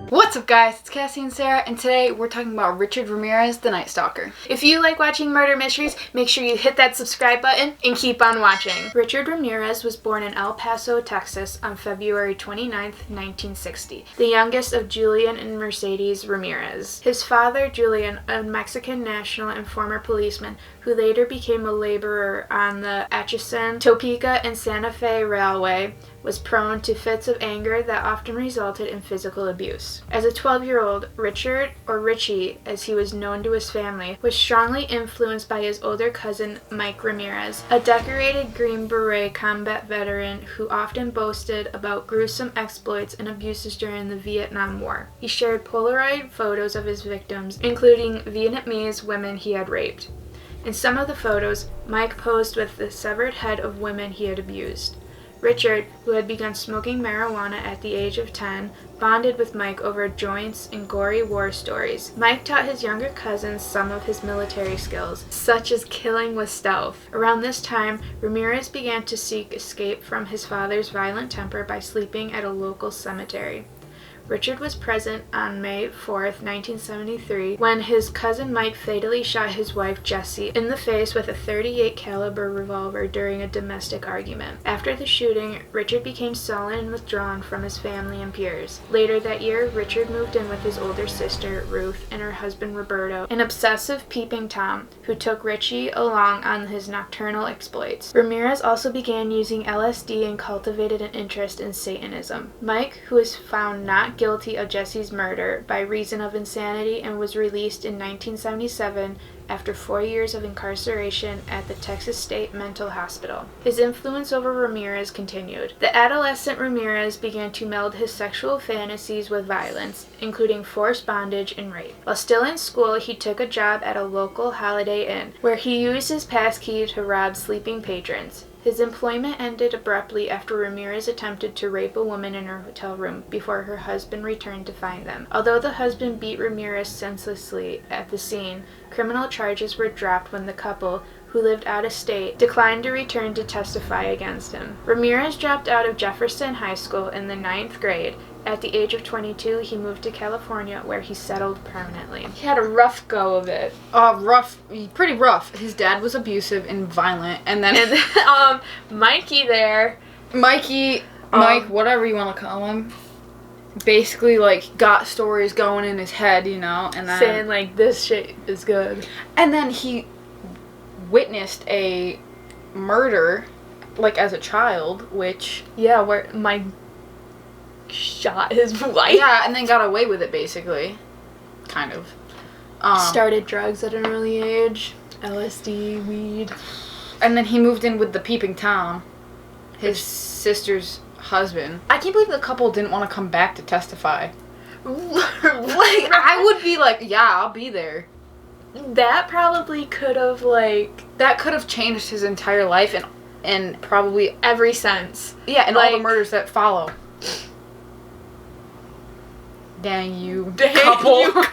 What's up, guys? It's Cassie and Sara, and today we're talking about Richard Ramirez, the Night Stalker. If you like watching murder mysteries, make sure you hit that subscribe button and keep on watching. Richard Ramirez was born in El Paso, Texas on February 29th, 1960, the youngest of Julian and Mercedes Ramirez. His father, Julian, a Mexican national and former policeman who later became a laborer on the Atchison, Topeka, and Santa Fe Railway, was prone to fits of anger that often resulted in physical abuse. As a 12-year-old, Richard, or Richie as he was known to his family, was strongly influenced by his older cousin Mike Ramirez, a decorated Green Beret combat veteran who often boasted about gruesome exploits and abuses during the Vietnam War. He shared Polaroid photos of his victims, including Vietnamese women he had raped. In some of the photos, Mike posed with the severed head of women he had abused. Richard, who had begun smoking marijuana at the age of 10, bonded with Mike over joints and gory war stories. Mike taught his younger cousins some of his military skills, such as killing with stealth. Around this time, Ramirez began to seek escape from his father's violent temper by sleeping at a local cemetery. Richard was present on May 4th, 1973, when his cousin Mike fatally shot his wife Jessie in the face with a .38 caliber revolver during a domestic argument. After the shooting, Richard became sullen and withdrawn from his family and peers. Later that year, Richard moved in with his older sister, Ruth, and her husband, Roberto, an obsessive peeping Tom, who took Richie along on his nocturnal exploits. Ramirez also began using LSD and cultivated an interest in Satanism. Mike, who was found not guilty of Jessie's murder by reason of insanity and was released in 1977 after 4 years of incarceration at the Texas State Mental Hospital. His influence over Ramirez continued. The adolescent Ramirez began to meld his sexual fantasies with violence, including forced bondage and rape. While still in school, he took a job at a local Holiday Inn, where he used his passkey to rob sleeping patrons. His employment ended abruptly after Ramirez attempted to rape a woman in her hotel room before her husband returned to find them. Although the husband beat Ramirez senselessly at the scene, criminal charges were dropped when the couple, who lived out of state, declined to return to testify against him. Ramirez dropped out of Jefferson High School in the 9th grade. At the age of 22, he moved to California, where he settled permanently. He had a rough go of it. Pretty rough. His dad was abusive and violent, and then Mike, whatever you want to call him, basically got stories going in his head, and then saying this shit is good. And then he witnessed a murder, as a child, which where Mike shot his wife. Yeah, and then got away with it, basically. Kind of. Started drugs at an early age. LSD, weed. And then he moved in with the peeping Tom, his sister's husband. I can't believe the couple didn't want to come back to testify. I would be I'll be there. That probably could have, that could have changed his entire life and probably every sense. Yeah, and all the murders that follow. Dang you couple.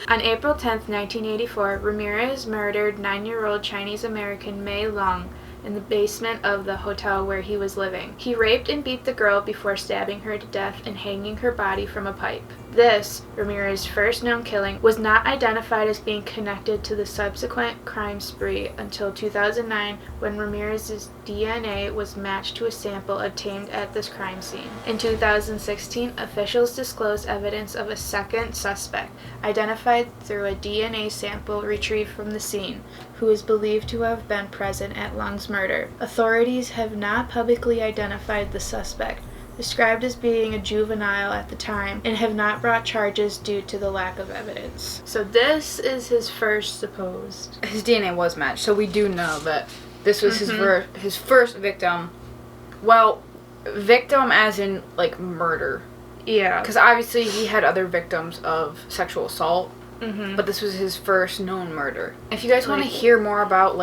On April 10th, 1984, Ramirez murdered 9-year-old Chinese-American Mei Long in the basement of the hotel where he was living. He raped and beat the girl before stabbing her to death and hanging her body from a pipe. This, Ramirez's first known killing, was not identified as being connected to the subsequent crime spree until 2009, when Ramirez's DNA was matched to a sample obtained at this crime scene. In 2016, officials disclosed evidence of a second suspect, identified through a DNA sample retrieved from the scene, who is believed to have been present at Long's murder. Authorities have not publicly identified the suspect, described as being a juvenile at the time, and have not brought charges due to the lack of evidence. So this is his first supposed. His DNA was matched, so we do know that this was his first victim. Well, victim as in murder. Yeah. Because obviously he had other victims of sexual assault, but this was his first known murder. If you guys want to hear more about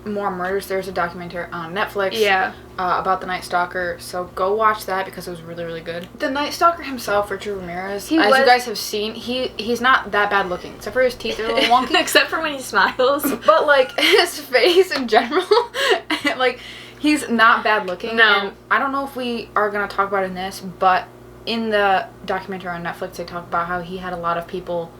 more murders, there's a documentary on Netflix about the Night Stalker, so go watch that because it was really, really good. The Night Stalker himself, Richard Ramirez, as you guys have seen, he's not that bad looking, except for his teeth are a little wonky. Except for when he smiles. But his face in general, he's not bad looking. No. And I don't know if we are going to talk about it in this, but in the documentary on Netflix, they talk about how he had a lot of people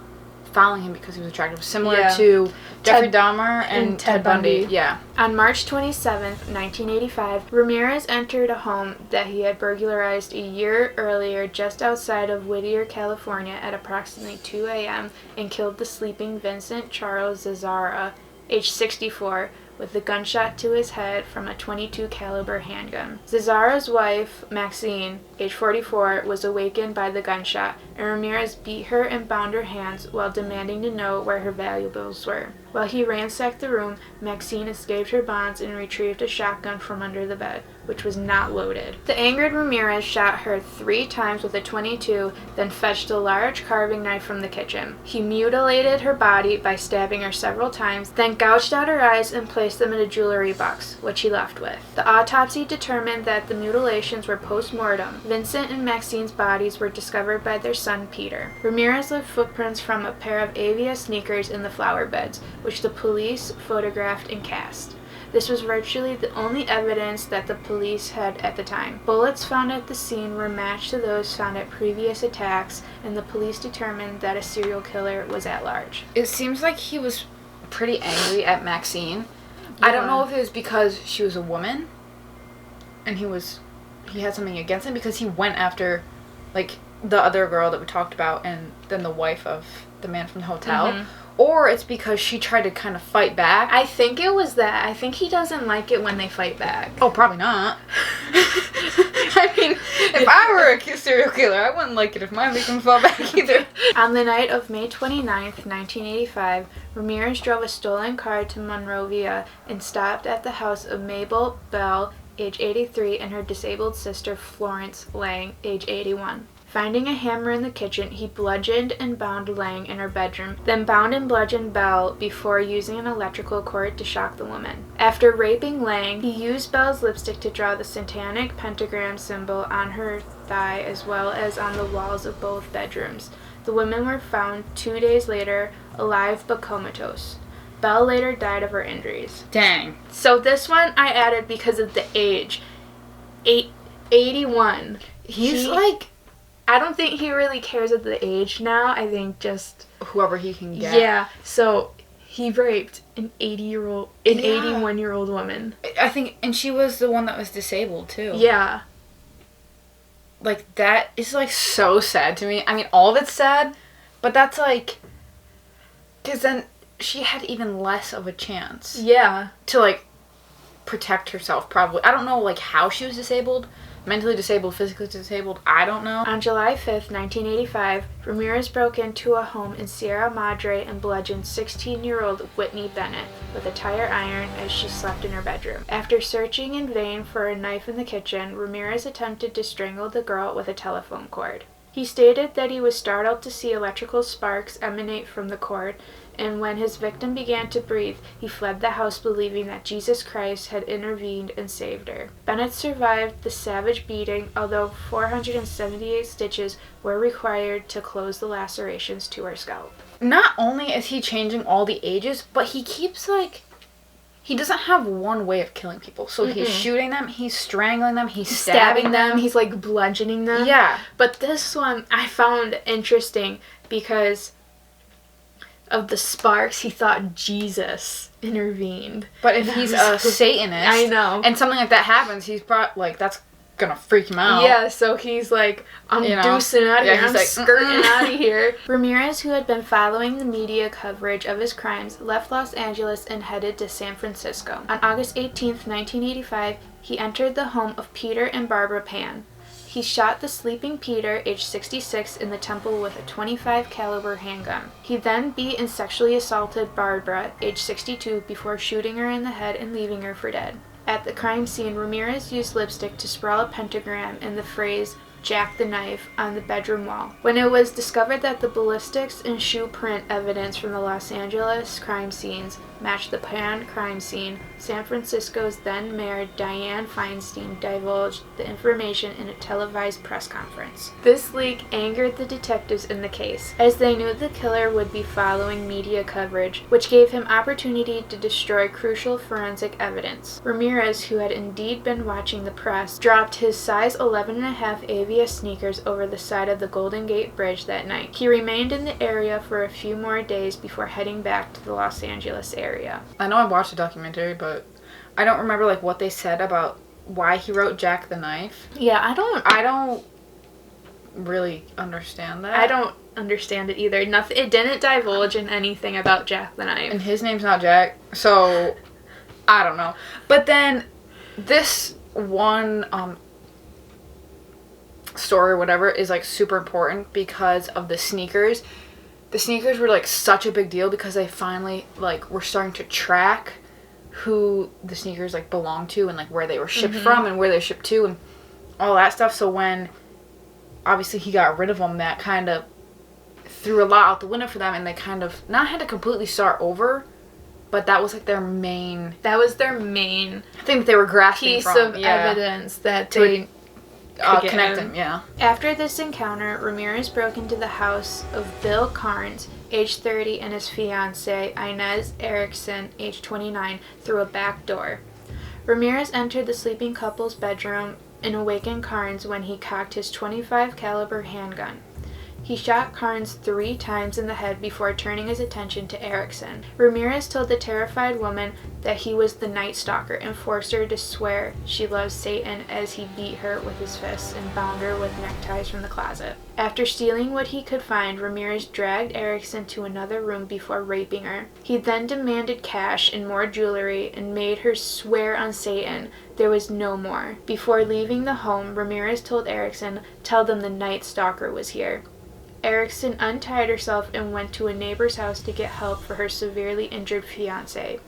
following him because he was attractive, similar to Jeffrey Dahmer and Ted Bundy. Yeah. On March 27th, 1985, Ramirez entered a home that he had burglarized a year earlier just outside of Whittier, California at approximately 2 a.m. and killed the sleeping Vincent Charles Zara, age 64, with a gunshot to his head from a .22 caliber handgun. Zara's wife, Maxine, age 44, was awakened by the gunshot, and Ramirez beat her and bound her hands while demanding to know where her valuables were. While he ransacked the room, Maxine escaped her bonds and retrieved a shotgun from under the bed, which was not loaded. The angered Ramirez shot her 3 times with a .22, then fetched a large carving knife from the kitchen. He mutilated her body by stabbing her several times, then gouged out her eyes and placed them in a jewelry box, which he left with. The autopsy determined that the mutilations were post-mortem. Vincent and Maxine's bodies were discovered by their son Peter. Ramirez left footprints from a pair of Avia sneakers in the flower beds, which the police photographed and cast. This was virtually the only evidence that the police had at the time. Bullets found at the scene were matched to those found at previous attacks, and the police determined that a serial killer was at large. It seems like he was pretty angry at Maxine. Yeah. I don't know if it was because she was a woman and he had something against him, because he went after, like, the other girl that we talked about and then the wife of the man from the hotel. Mm-hmm. Or it's because she tried to kind of fight back. I think it was that. I think he doesn't like it when they fight back. Oh, probably not. I mean, if I were a serial killer, I wouldn't like it if my victim fought back either. On the night of May 29th, 1985, Ramirez drove a stolen car to Monrovia and stopped at the house of Mabel Bell, age 83, and her disabled sister Florence Lang, age 81. Finding a hammer in the kitchen, he bludgeoned and bound Lang in her bedroom, then bound and bludgeoned Bell before using an electrical cord to shock the woman. After raping Lang, he used Bell's lipstick to draw the satanic pentagram symbol on her thigh as well as on the walls of both bedrooms. The women were found 2 days later, alive but comatose. Bell later died of her injuries. Dang. So this one I added because of the age. 81. He's like... I don't think he really cares at the age now. I think just... whoever he can get. Yeah. So he raped an 81-year-old woman. I think... And she was the one that was disabled, too. Yeah. Like, that is, like, so sad to me. I mean, all of it's sad, but that's, like... Because then she had even less of a chance. Yeah. To, like, protect herself, probably. I don't know, like, how she was disabled. Mentally disabled, physically disabled, I don't know. On July 5th, 1985, Ramirez broke into a home in Sierra Madre and bludgeoned 16-year-old Whitney Bennett with a tire iron as she slept in her bedroom. After searching in vain for a knife in the kitchen, Ramirez attempted to strangle the girl with a telephone cord. He stated that he was startled to see electrical sparks emanate from the cord, and when his victim began to breathe, he fled the house believing that Jesus Christ had intervened and saved her. Bennett survived the savage beating, although 478 stitches were required to close the lacerations to her scalp. Not only is he changing all the ages, but he keeps, like... He doesn't have one way of killing people. So he's shooting them, he's strangling them, he's stabbing them. He's, like, bludgeoning them. Yeah. But this one I found interesting because of the sparks. He thought Jesus intervened. But if he's a Satanist... I know. And something like that happens, he's probably... Like, that's gonna freak him out. Yeah, so he's like, I'm deucing out of here. I'm like, skirting out of here. Ramirez, who had been following the media coverage of his crimes, left Los Angeles and headed to San Francisco. On August 18th, 1985, he entered the home of Peter and Barbara Pan. He shot the sleeping Peter, age 66, in the temple with a .25 caliber handgun. He then beat and sexually assaulted Barbara, age 62, before shooting her in the head and leaving her for dead. At the crime scene, Ramirez used lipstick to sprawl a pentagram and the phrase, "Jack the Knife," on the bedroom wall. When it was discovered that the ballistics and shoe print evidence from the Los Angeles crime scenes matched the Pan crime scene, San Francisco's then mayor Dianne Feinstein divulged the information in a televised press conference. This leak angered the detectives in the case, as they knew the killer would be following media coverage, which gave him opportunity to destroy crucial forensic evidence. Ramirez, who had indeed been watching the press, dropped his size 11.5 AV VVS sneakers over the side of the Golden Gate Bridge that night. He remained in the area for a few more days before heading back to the Los Angeles area. I know I watched the documentary, but I don't remember like what they said about why he wrote Jack the Knife. Yeah, I don't really understand that. I don't understand it either. Nothing. It didn't divulge in anything about Jack the Knife. And his name's not Jack, so I don't know. But then this one story or whatever is like super important because of the sneakers. The sneakers were like such a big deal because they finally like were starting to track who the sneakers like belonged to and like where they were shipped from and where they shipped to and all that stuff. So when obviously he got rid of them, that kind of threw a lot out the window for them, and they kind of not had to completely start over, but that was like their main. That was their main. I think that they were grasping piece of evidence that they connect them. Yeah. After this encounter, Ramirez broke into the house of Bill Carnes, age 30, and his fiancée, Inez Erickson, age 29, through a back door. Ramirez entered the sleeping couple's bedroom and awakened Carnes when he cocked his .25 caliber handgun. He shot Carnes 3 times in the head before turning his attention to Erickson. Ramirez told the terrified woman that he was the Night Stalker and forced her to swear she loves Satan as he beat her with his fists and bound her with neckties from the closet. After stealing what he could find, Ramirez dragged Erickson to another room before raping her. He then demanded cash and more jewelry and made her swear on Satan there was no more. Before leaving the home, Ramirez told Erickson, "Tell them the Night Stalker was here." Erickson untied herself and went to a neighbor's house to get help for her severely injured fiancé.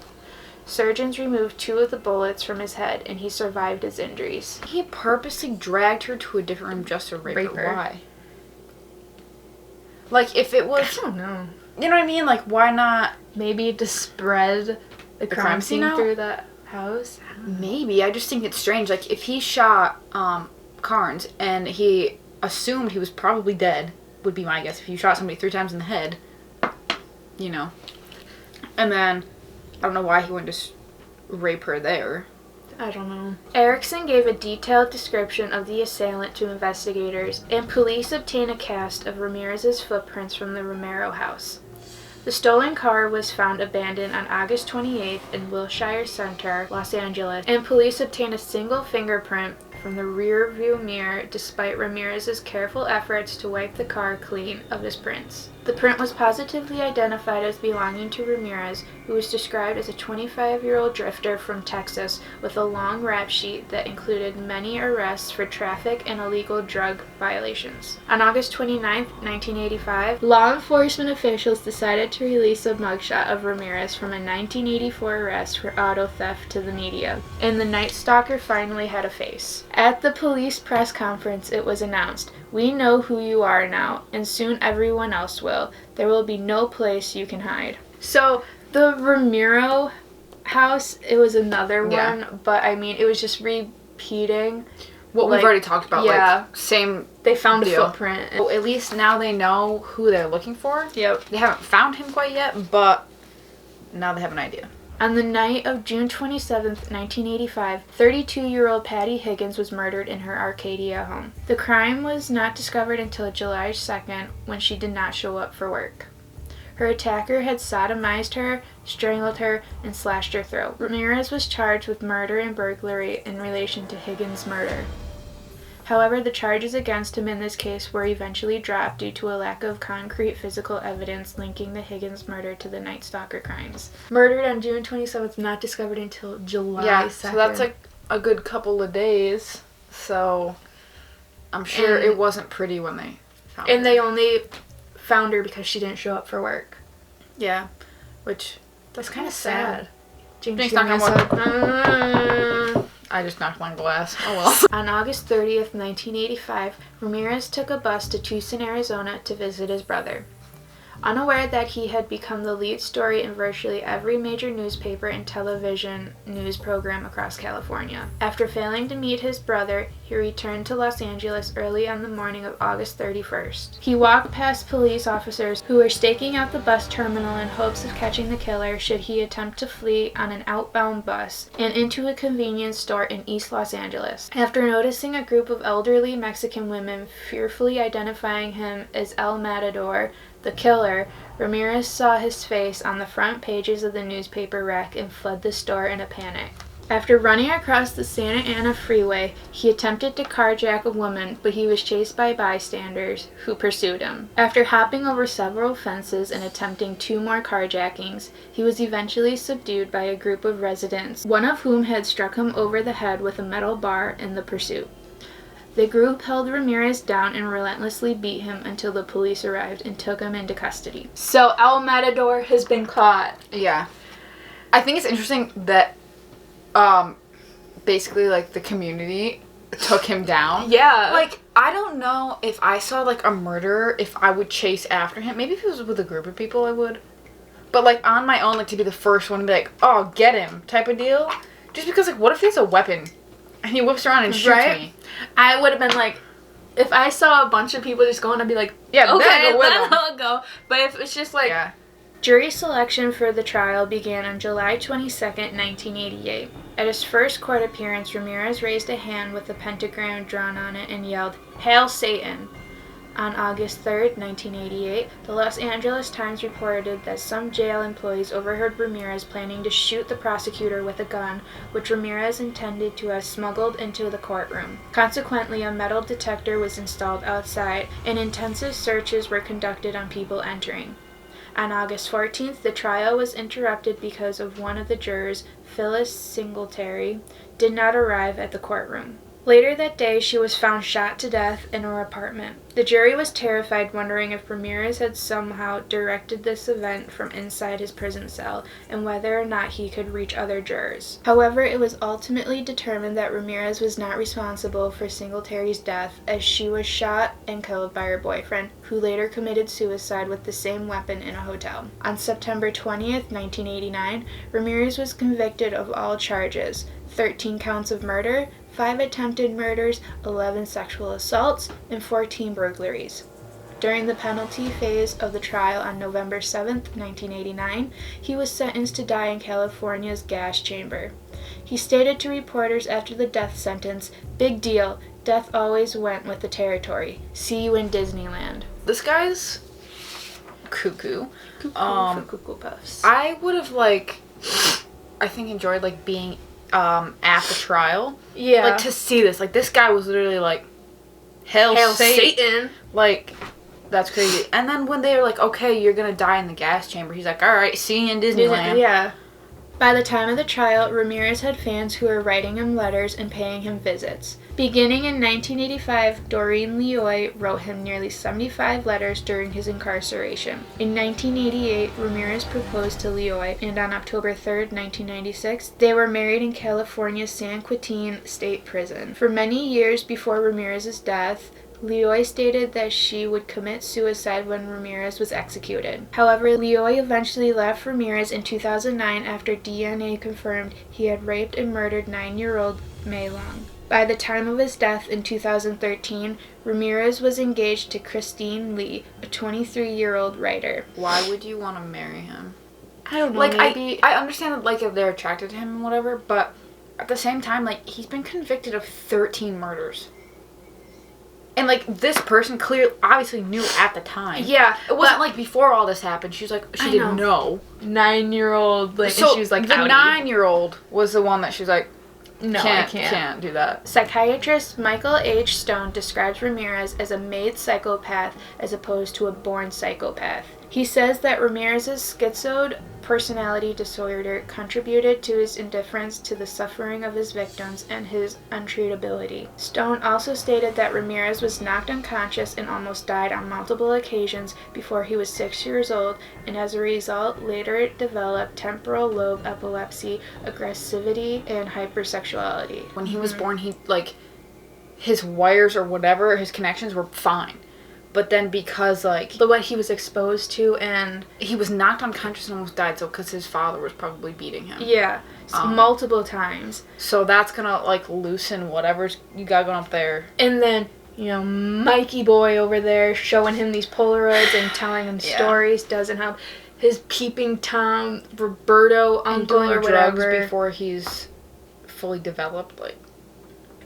Surgeons removed 2 of the bullets from his head, and he survived his injuries. He purposely dragged her to a different room just to rape her. Why? Like, if it was... I don't know. You know what I mean? Like, why not... Maybe to spread the crime scene through that house? Maybe. I just think it's strange. Like, if he shot Carnes and he assumed he was probably dead... would be my guess. If you shot somebody 3 times in the head, you know. And then, I don't know why he wouldn't just rape her there. I don't know. Erickson gave a detailed description of the assailant to investigators, and police obtained a cast of Ramirez's footprints from the Romero house. The stolen car was found abandoned on August 28th in Wilshire Center, Los Angeles, and police obtained a single fingerprint from the rear view mirror despite Ramirez's careful efforts to wipe the car clean of his prints. The print was positively identified as belonging to Ramirez, who was described as a 25-year-old drifter from Texas with a long rap sheet that included many arrests for traffic and illegal drug violations. On August 29, 1985, law enforcement officials decided to release a mugshot of Ramirez from a 1984 arrest for auto theft to the media, and the Night Stalker finally had a face. At the police press conference, it was announced, "We know who you are now, and soon everyone else will. There will be no place you can hide." So, the Romero house, it was another one, but I mean, it was just repeating what we've already talked about. Yeah. Like, same They found deal. a footprint. Well, at least now they know who they're looking for. Yep. They haven't found him quite yet, but now they have an idea. On the night of June 27th, 1985, 32-year-old Patty Higgins was murdered in her Arcadia home. The crime was not discovered until July 2nd, when she did not show up for work. Her attacker had sodomized her, strangled her, and slashed her throat. Ramirez was charged with murder and burglary in relation to Higgins' murder. However, the charges against him in this case were eventually dropped due to a lack of concrete physical evidence linking the Higgins murder to the Night Stalker crimes. Murdered on June 27th, not discovered until July 2nd. So that's like a good couple of days. So I'm sure it wasn't pretty when they found her. And they only found her because she didn't show up for work. Yeah, which that's kind of sad. Jinx, knock on wood. I just knocked one glass. Oh well. On August 30th, 1985, Ramirez took a bus to Tucson, Arizona to visit his brother. unaware that he had become the lead story in virtually every major newspaper and television news program across California. After failing to meet his brother, he returned to Los Angeles early on the morning of August 31st. He walked past police officers who were staking out the bus terminal in hopes of catching the killer should he attempt to flee on an outbound bus, and into a convenience store in East Los Angeles. After noticing a group of elderly Mexican women fearfully identifying him as El Matador, the killer, Ramirez saw his face on the front pages of the newspaper rack and fled the store in a panic. After running across the Santa Ana freeway, he attempted to carjack a woman, but he was chased by bystanders who pursued him. After hopping over several fences and attempting 2 more carjackings, he was eventually subdued by a group of residents, one of whom had struck him over the head with a metal bar in the pursuit. The group held Ramirez down and relentlessly beat him until the police arrived and took him into custody. So El Matador has been caught. Yeah. I think it's interesting that basically, like, the community took him down. Yeah. Like, I don't know if I saw, like, a murderer, if I would chase after him. Maybe if it was with a group of people, I would. But, like, on my own, like, to be the first one to be like, oh, get him, type of deal. Just because, like, what if he has a weapon and he whips around and shoots me? I would have been like, if I saw a bunch of people just going, I'd be like, yeah, okay, go with then him. I'll go. But if it's just like... Yeah. Jury selection for the trial began on July 22nd, 1988. At his first court appearance, Ramirez raised a hand with a pentagram drawn on it and yelled, "Hail Satan!" On August 3rd, 1988, the Los Angeles Times reported that some jail employees overheard Ramirez planning to shoot the prosecutor with a gun, which Ramirez intended to have smuggled into the courtroom. Consequently, a metal detector was installed outside, and intensive searches were conducted on people entering. On August 14th, the trial was interrupted because of one of the jurors, Phyllis Singletary, did not arrive at the courtroom. Later that day, she was found shot to death in her apartment. The jury was terrified, wondering if Ramirez had somehow directed this event from inside his prison cell and whether or not he could reach other jurors. However, it was ultimately determined that Ramirez was not responsible for Singletary's death, as she was shot and killed by her boyfriend, who later committed suicide with the same weapon in a hotel. On September 20th, 1989, Ramirez was convicted of all charges: 13 counts of murder, 5 attempted murders, 11 sexual assaults, and 14 burglaries. During the penalty phase of the trial on November 7, 1989, he was sentenced to die in California's gas chamber. He stated to reporters after the death sentence, "Big deal, death always went with the territory. See you in Disneyland." This guy's cuckoo. For Cuckoo Puffs. I would have, like, I think enjoyed, like, being at the trial. Yeah. Like, to see this. Like, this guy was literally like, Hail Satan. Like, that's crazy. And then when they were like, okay, you're gonna die in the gas chamber, he's like, alright, see you in Disneyland. Yeah. By the time of the trial, Ramirez had fans who were writing him letters and paying him visits. Beginning in 1985, Doreen Leoy wrote him nearly 75 letters during his incarceration. In 1988, Ramirez proposed to Leoy, and on October 3, 1996, they were married in California's San Quentin State Prison. For many years before Ramirez's death, Leoy stated that she would commit suicide when Ramirez was executed. However, Leoy eventually left Ramirez in 2009 after DNA confirmed he had raped and murdered 9-year-old May Long. By the time of his death in 2013, Ramirez was engaged to Christine Lee, a 23-year-old writer. Why would you want to marry him? I don't know, like, maybe... I understand that, like, if they're attracted to him and whatever, but at the same time, like, he's been convicted of 13 murders. And, like, this person clearly, obviously knew at the time. Yeah. It wasn't, like, before all this happened. She was like, she didn't know. 9-year-old, like, So, and she was like, the outie. 9-year-old was the one that she was like, No, I can't do that. Psychiatrist Michael H. Stone describes Ramirez as a made psychopath as opposed to a born psychopath. He says that Ramirez's schizoid personality disorder contributed to his indifference to the suffering of his victims and his untreatability. Stone also stated that Ramirez was knocked unconscious and almost died on multiple occasions before he was 6 years old, and as a result later developed temporal lobe epilepsy, aggressivity, and hypersexuality. When he was born, he, like, his wires or whatever, his connections were fine. But then because, like... what he was exposed to, and... He was knocked unconscious and almost died, so because his father was probably beating him. Yeah. Multiple times. So that's gonna, like, loosen whatever's you got going up there. And then, you know, Mikey boy over there showing him these Polaroids and telling him stories doesn't help. His peeping Tom, Roberto, uncle or whatever. Drugs before he's fully developed, like...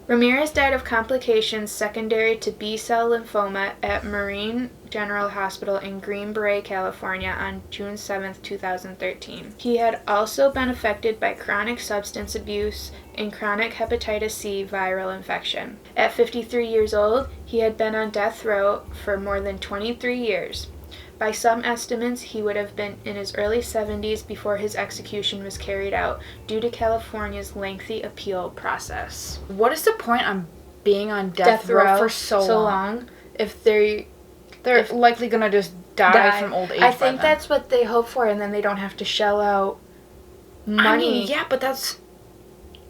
Ramirez died of complications secondary to B-cell lymphoma at Marine General Hospital in Green Beret, California on June 7, 2013. He had also been affected by chronic substance abuse and chronic hepatitis C viral infection. At 53 years old, he had been on death row for more than 23 years. By some estimates, he would have been in his early 70s before his execution was carried out due to California's lengthy appeal process. What is the point on being on death row for so long? If they're likely gonna just die from old age. I think that's what they hope for, and then they don't have to shell out money. I mean, yeah, but this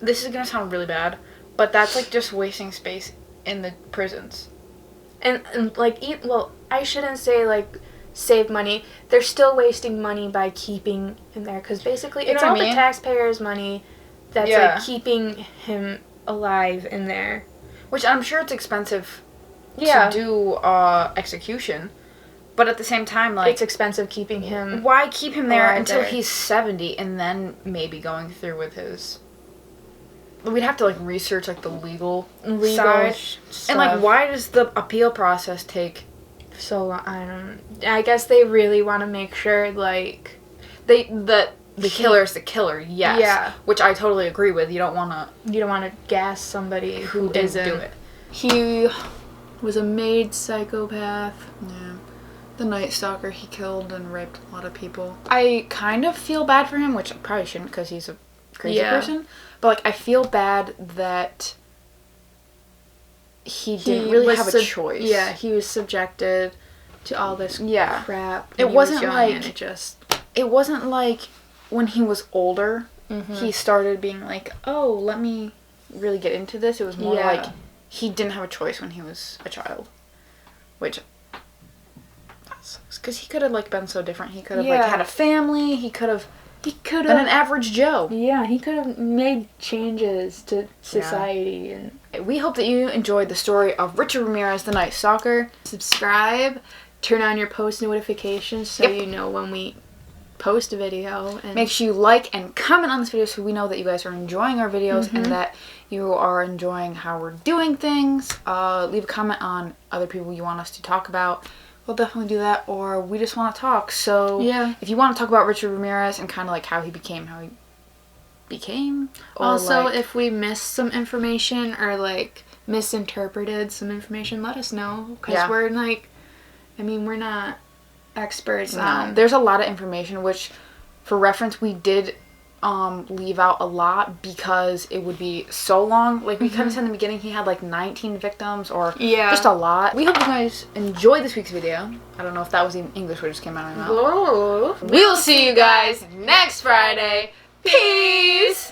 is gonna sound really bad, but that's like just wasting space in the prisons. And like, I shouldn't say like save money. They're still wasting money by keeping him there, because basically it's all the taxpayers' money that's like keeping him alive in there. Which I'm sure it's expensive to do execution, but at the same time, like, it's expensive keeping him. Why keep him there until he's 70 and then maybe going through with his... We'd have to like research like the legal side. Stuff. And like, why does the appeal process take so long? I guess they really want to make sure like the killer is the killer. Yes. Yeah. Which I totally agree with. You don't want to gas somebody who didn't isn't. do it. He was a made psychopath. Yeah. The Night Stalker, he killed and raped a lot of people. I kind of feel bad for him, which I probably shouldn't because he's a crazy person. But like, I feel bad that he didn't really have a choice. Yeah, he was subjected to all this crap. It wasn't like when he was older, he started being like, oh, let me really get into this. It was more like he didn't have a choice when he was a child, which sucks because he could have like been so different. He could have like had a family. He could have been an average Joe. Yeah, he could have made changes to society. And we hope that you enjoyed the story of Richard Ramirez, the Night Stalker. Subscribe, turn on your post notifications so you know when we post a video. And make sure you like and comment on this video so we know that you guys are enjoying our videos and that you are enjoying how we're doing things. Leave a comment on other people you want us to talk about. We'll definitely do that, or we just want to talk. So if you want to talk about Richard Ramirez and kind of like how he became, or also like, if we missed some information or like misinterpreted some information, let us know, because we're like, we're not experts on. There's a lot of information, which for reference we did leave out a lot because it would be so long. Like we couldn't say in the beginning he had like 19 victims or just a lot. We hope you guys enjoyed this week's video. I don't know if that was even English or just came out of my mouth. We will see you guys next Friday. Peace!